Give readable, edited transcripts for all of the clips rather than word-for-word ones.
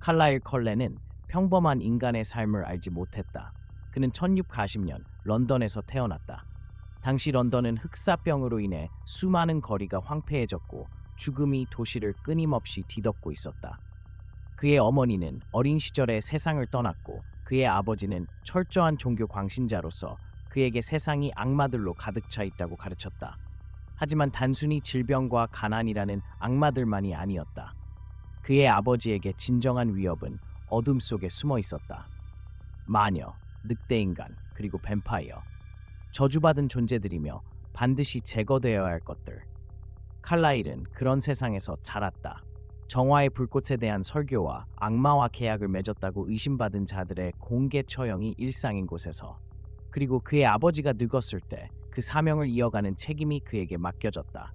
칼라일 컬렌은 평범한 인간의 삶을 알지 못했다. 그는 1640년 런던에서 태어났다. 당시 런던은 흑사병으로 인해 수많은 거리가 황폐해졌고 죽음이 도시를 끊임없이 뒤덮고 있었다. 그의 어머니는 어린 시절에 세상을 떠났고 그의 아버지는 철저한 종교 광신자로서 그에게 세상이 악마들로 가득 차 있다고 가르쳤다. 하지만 단순히 질병과 가난이라는 악마들만이 아니었다. 그의 아버지에게 진정한 위협은 어둠 속에 숨어 있었다. 마녀, 늑대인간, 그리고 뱀파이어. 저주받은 존재들이며 반드시 제거되어야 할 것들. 칼라일은 그런 세상에서 자랐다. 정화의 불꽃에 대한 설교와 악마와 계약을 맺었다고 의심받은 자들의 공개 처형이 일상인 곳에서. 그리고 그의 아버지가 늙었을 때 그 사명을 이어가는 책임이 그에게 맡겨졌다.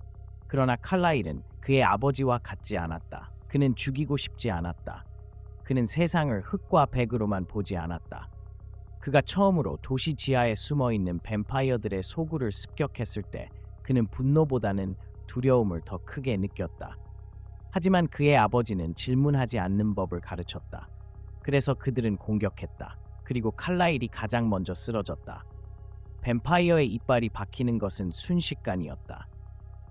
그러나 칼라일은 그의 아버지와 같지 않았다. 그는 죽이고 싶지 않았다. 그는 세상을 흙과 백으로만 보지 않았다. 그가 처음으로 도시 지하에 숨어있는 뱀파이어들의 소굴을 습격했을 때 그는 분노보다는 두려움을 더 크게 느꼈다. 하지만 그의 아버지는 질문하지 않는 법을 가르쳤다. 그래서 그들은 공격했다. 그리고 칼라일이 가장 먼저 쓰러졌다. 뱀파이어의 이빨이 박히는 것은 순식간이었다.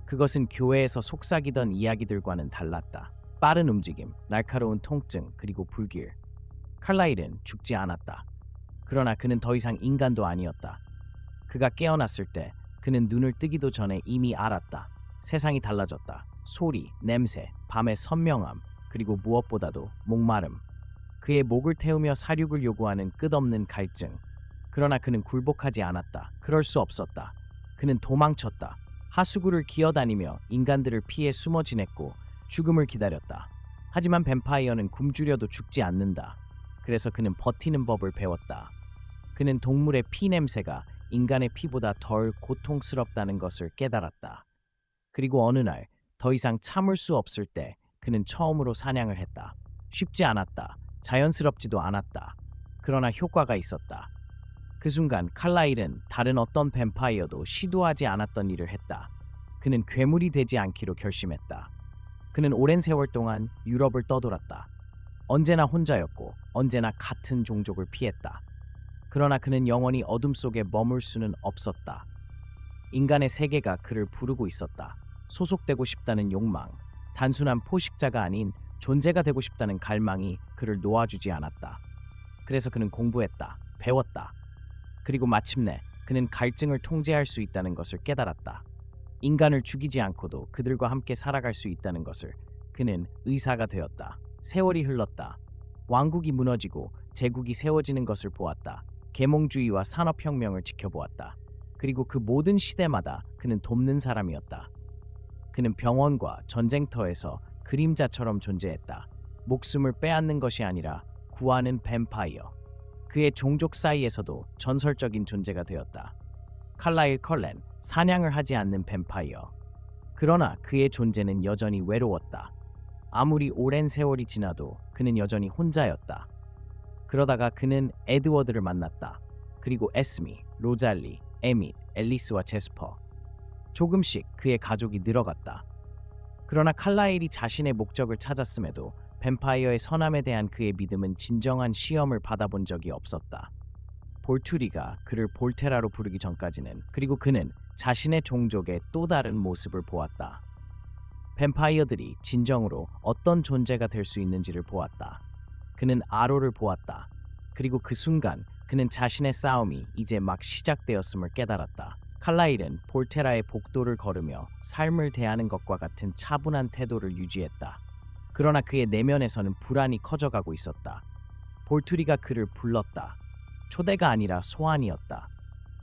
그것은 교회에서 속삭이던 이야기들과는 달랐다. 빠른 움직임, 날카로운 통증, 그리고 불길. 칼라일은 죽지 않았다. 그러나 그는 더 이상 인간도 아니었다. 그가 깨어났을 때 그는 눈을 뜨기도 전에 이미 알았다. 세상이 달라졌다. 소리, 냄새, 밤의 선명함, 그리고 무엇보다도 목마름. 그의 목을 태우며 사륙을 요구하는 끝없는 갈증. 그러나 그는 굴복하지 않았다. 그럴 수 없었다. 그는 도망쳤다. 하수구를 기어다니며 인간들을 피해 숨어 지냈고 죽음을 기다렸다. 하지만 뱀파이어는 굶주려도 죽지 않는다. 그래서 그는 버티는 법을 배웠다. 그는 동물의 피 냄새가 인간의 피보다 덜 고통스럽다는 것을 깨달았다. 그리고 어느 날 더 이상 참을 수 없을 때 그는 처음으로 사냥을 했다. 쉽지 않았다. 자연스럽지도 않았다. 그러나 효과가 있었다. 그 순간 칼라일은 다른 어떤 뱀파이어도 시도하지 않았던 일을 했다. 그는 괴물이 되지 않기로 결심했다. 그는 오랜 세월 동안 유럽을 떠돌았다. 언제나 혼자였고 언제나 같은 종족을 피했다. 그러나 그는 영원히 어둠 속에 머물 수는 없었다. 인간의 세계가 그를 부르고 있었다. 소속되고 싶다는 욕망, 단순한 포식자가 아닌 존재가 되고 싶다는 갈망이 그를 놓아주지 않았다. 그래서 그는 공부했다. 배웠다. 그리고 마침내 그는 갈증을 통제할 수 있다는 것을 깨달았다. 인간을 죽이지 않고도 그들과 함께 살아갈 수 있다는 것을. 그는 의사가 되었다. 세월이 흘렀다. 왕국이 무너지고 제국이 세워지는 것을 보았다. 계몽주의와 산업혁명을 지켜보았다. 그리고 그 모든 시대마다 그는 돕는 사람이었다. 그는 병원과 전쟁터에서 그림자처럼 존재했다. 목숨을 빼앗는 것이 아니라 구하는 뱀파이어. 그의 종족 사이에서도 전설적인 존재가 되었다. 칼라일 컬렌, 사냥을 하지 않는 뱀파이어. 그러나 그의 존재는 여전히 외로웠다. 아무리 오랜 세월이 지나도 그는 여전히 혼자였다. 그러다가 그는 에드워드를 만났다. 그리고 에스미, 로잘리, 에밋, 앨리스와 제스퍼. 조금씩 그의 가족이 늘어갔다. 그러나 칼라일이 자신의 목적을 찾았음에도 뱀파이어의 선함에 대한 그의 믿음은 진정한 시험을 받아본 적이 없었다. 볼투리가 그를 볼테라로 부르기 전까지는. 그리고 그는 자신의 종족의 또 다른 모습을 보았다. 뱀파이어들이 진정으로 어떤 존재가 될 수 있는지를 보았다. 그는 아로를 보았다. 그리고 그 순간 그는 자신의 싸움이 이제 막 시작되었음을 깨달았다. 칼라일은 볼테라의 복도를 걸으며 삶을 대하는 것과 같은 차분한 태도를 유지했다. 그러나 그의 내면에서는 불안이 커져가고 있었다. 볼투리가 그를 불렀다. 초대가 아니라 소환이었다.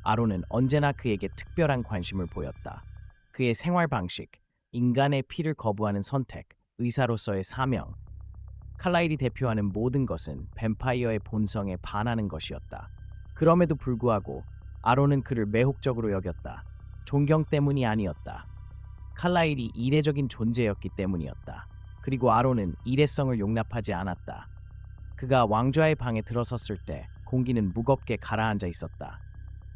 아로는 언제나 그에게 특별한 관심을 보였다. 그의 생활 방식, 인간의 피를 거부하는 선택, 의사로서의 사명. 칼라일이 대표하는 모든 것은 뱀파이어의 본성에 반하는 것이었다. 그럼에도 불구하고 아로는 그를 매혹적으로 여겼다. 존경 때문이 아니었다. 칼라일이 이례적인 존재였기 때문이었다. 그리고 아로는 일회성을 용납하지 않았다. 그가 왕좌의 방에 들어섰을 때 공기는 무겁게 가라앉아 있었다.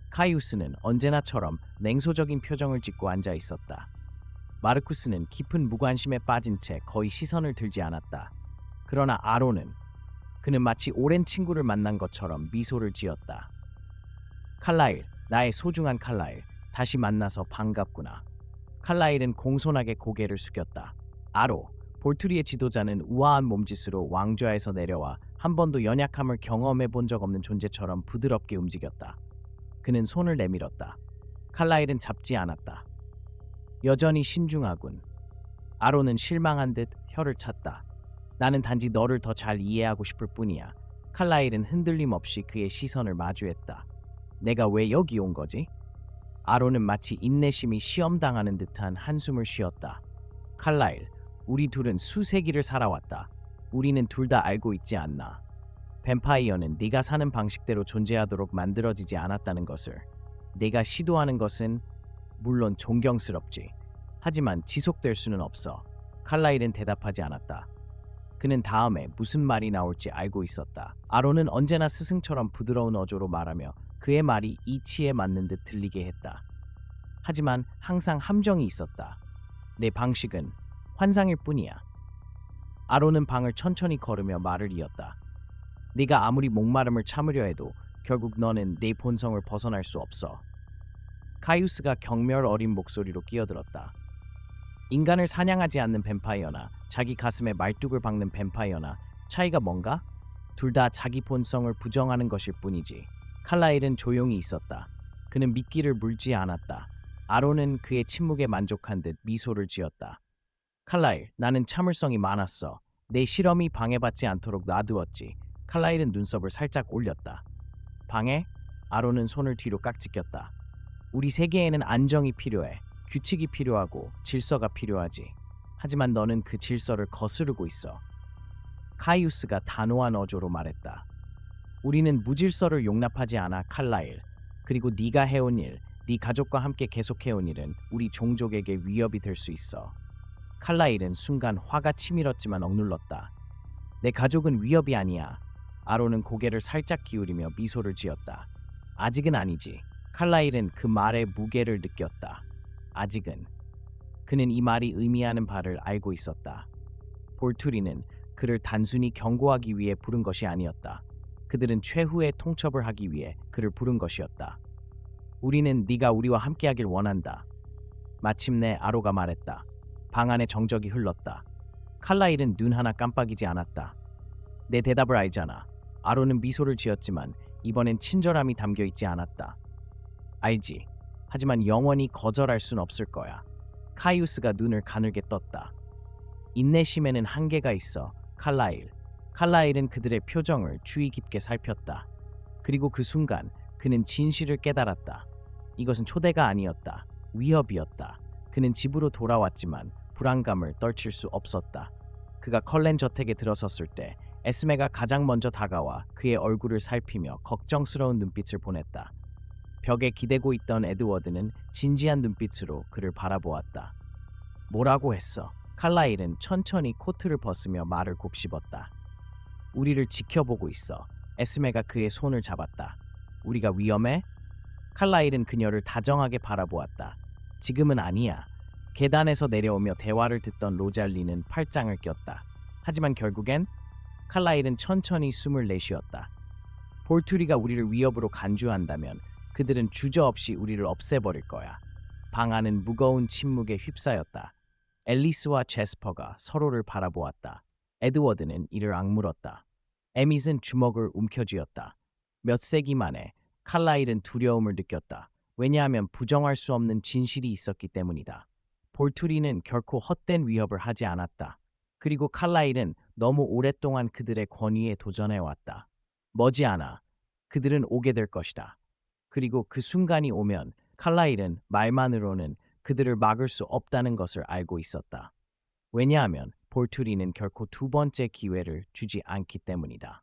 카이우스는 언제나처럼 냉소적인 표정을 짓고 앉아 있었다. 마르쿠스는 깊은 무관심에 빠진 채 거의 시선을 들지 않았다. 그러나 아로는 그는 마치 오랜 친구를 만난 것처럼 미소를 지었다. 칼라일, 나의 소중한 칼라일, 다시 만나서 반갑구나. 칼라일은 공손하게 고개를 숙였다. 아로, 볼트리의 지도자는 우아한 몸짓으로 왕좌에서 내려와 한 번도 연약함을 경험해 본 적 없는 존재처럼 부드럽게 움직였다. 그는 손을 내밀었다. 칼라일은 잡지 않았다. 여전히 신중하군. 아로는 실망한 듯 혀를 찼다. 나는 단지 너를 더 잘 이해하고 싶을 뿐이야. 칼라일은 흔들림 없이 그의 시선을 마주했다. 내가 왜 여기 온 거지? 아로는 마치 인내심이 시험당하는 듯한 한숨을 쉬었다. 칼라일, 우리 둘은 수세기를 살아왔다. 우리는 둘 다 알고 있지 않나. 뱀파이어는 네가 사는 방식대로 존재하도록 만들어지지 않았다는 것을. 네가 시도하는 것은 물론 존경스럽지. 하지만 지속될 수는 없어. 칼라일은 대답하지 않았다. 그는 다음에 무슨 말이 나올지 알고 있었다. 아로는 언제나 스승처럼 부드러운 어조로 말하며 그의 말이 이치에 맞는 듯 들리게 했다. 하지만 항상 함정이 있었다. 내 방식은 환상일 뿐이야. 아로는 방을 천천히 걸으며 말을 이었다. 네가 아무리 목마름을 참으려 해도 결국 너는 내 본성을 벗어날 수 없어. 카이우스가 경멸 어린 목소리로 끼어들었다. 인간을 사냥하지 않는 뱀파이어나 자기 가슴에 말뚝을 박는 뱀파이어나 차이가 뭔가? 둘 다 자기 본성을 부정하는 것일 뿐이지. 칼라일은 조용히 있었다. 그는 미끼를 물지 않았다. 아로는 그의 침묵에 만족한 듯 미소를 지었다. 칼라일, 나는 참을성이 많았어. 내 실험이 방해받지 않도록 놔두었지. 칼라일은 눈썹을 살짝 올렸다. 방해? 아로는 손을 뒤로 깍지꼈다. 우리 세계에는 안정이 필요해. 규칙이 필요하고 질서가 필요하지. 하지만 너는 그 질서를 거스르고 있어. 카이우스가 단호한 어조로 말했다. 우리는 무질서를 용납하지 않아, 칼라일. 그리고 네가 해온 일, 네 가족과 함께 계속해온 일은 우리 종족에게 위협이 될 수 있어. 칼라일은 순간 화가 치밀었지만 억눌렀다. 내 가족은 위협이 아니야. 아로는 고개를 살짝 기울이며 미소를 지었다. 아직은 아니지. 칼라일은 그 말의 무게를 느꼈다. 아직은. 그는 이 말이 의미하는 바를 알고 있었다. 볼투리는 그를 단순히 경고하기 위해 부른 것이 아니었다. 그들은 최후의 통첩을 하기 위해 그를 부른 것이었다. 우리는 네가 우리와 함께하길 원한다. 마침내 아로가 말했다. 방 안에 정적이 흘렀다. 칼라일은 눈 하나 깜빡이지 않았다. 내 대답을 알잖아. 아로는 미소를 지었지만 이번엔 친절함이 담겨 있지 않았다. 알지. 하지만 영원히 거절할 순 없을 거야. 카이우스가 눈을 가늘게 떴다. 인내심에는 한계가 있어, 칼라일. 칼라일은 그들의 표정을 주의 깊게 살폈다. 그리고 그 순간 그는 진실을 깨달았다. 이것은 초대가 아니었다. 위협이었다. 그는 집으로 돌아왔지만 불안감을 떨칠 수 없었다. 그가 컬렌 저택에 들어섰을 때 에스메가 가장 먼저 다가와 그의 얼굴을 살피며 걱정스러운 눈빛을 보냈다. 벽에 기대고 있던 에드워드는 진지한 눈빛으로 그를 바라보았다. 뭐라고 했어? 칼라일은 천천히 코트를 벗으며 말을 곱씹었다. 우리를 지켜보고 있어. 에스메가 그의 손을 잡았다. 우리가 위험해? 칼라일은 그녀를 다정하게 바라보았다. 지금은 아니야. 계단에서 내려오며 대화를 듣던 로잘리는 팔짱을 꼈다. 하지만 결국엔 칼라일은 천천히 숨을 내쉬었다. 볼투리가 우리를 위협으로 간주한다면 그들은 주저없이 우리를 없애버릴 거야. 방 안은 무거운 침묵에 휩싸였다. 앨리스와 제스퍼가 서로를 바라보았다. 에드워드는 이를 악물었다. 에밋은 주먹을 움켜쥐었다. 몇 세기 만에 칼라일은 두려움을 느꼈다. 왜냐하면 부정할 수 없는 진실이 있었기 때문이다. 볼투리는 결코 헛된 위협을 하지 않았다. 그리고 칼라일은 너무 오랫동안 그들의 권위에 도전해왔다. 머지않아 그들은 오게 될 것이다. 그리고 그 순간이 오면 칼라일은 말만으로는 그들을 막을 수 없다는 것을 알고 있었다. 왜냐하면 볼투리는 결코 두 번째 기회를 주지 않기 때문이다.